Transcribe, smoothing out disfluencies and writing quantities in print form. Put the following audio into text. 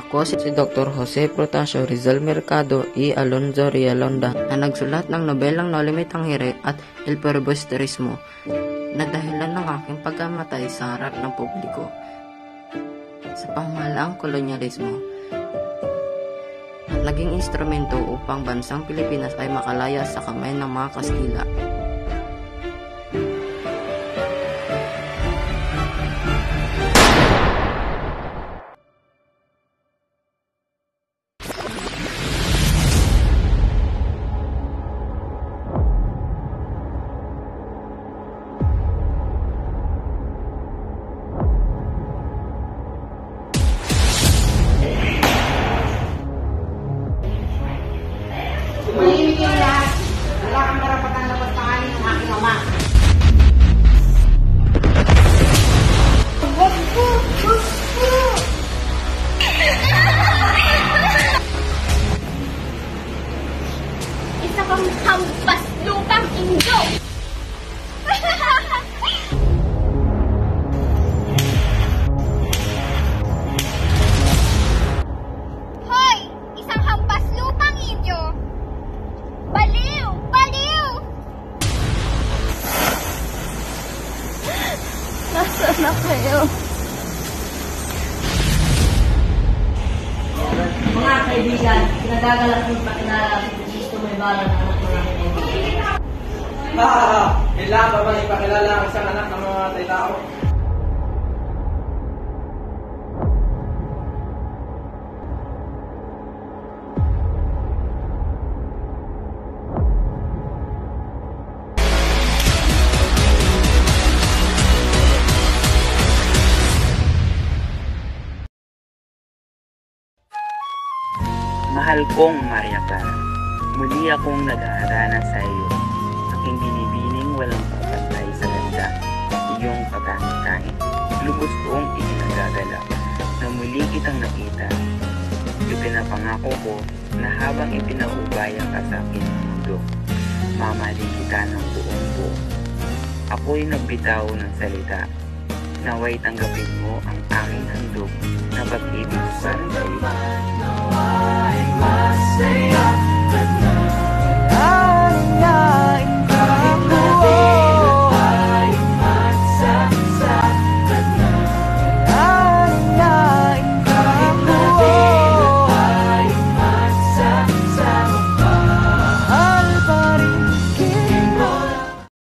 Ako si Dr. Jose Protasio Rizal Mercado y Alonzo Rialonda na nagsulat ng nobelang No Limitang Hire at El Filibusterismo na dahilan ng aking pagkamatay sa harap ng publiko sa pamahalaang kolonyalismo at naging instrumento upang bansang Pilipinas ay makalaya sa kamay ng mga Kastila. Mahimik yung lahat. Wala kang karapatan na pagtanganin ng aking ama. Isa kang hampas lupang Indo! Hoy! Isang hampas lupang Inyo! Baliw! Baliw! Nasaan na kayo? Mga kaibigan, pinagagalak yung pakilala si Cristo may balang anak ng aking Kailangan ba ba ipakilala ang isang anak ng mga tao? Mahal kong Maria Clara, muli akong nag-aarana sa iyo. Aking binibining walang papantay sa ganda, iyong katangin-tangin. Lubos kong ikinagagalak na muli kitang nakita. Ipinapangako ko na habang ipinaubaya ka sa aking mundo, mamahalin kita ng buong buo. Ako'y nagbitaw ng salita, naway tanggapin mo ang aking handog na pag-ibig para sa iyo. I must stay up.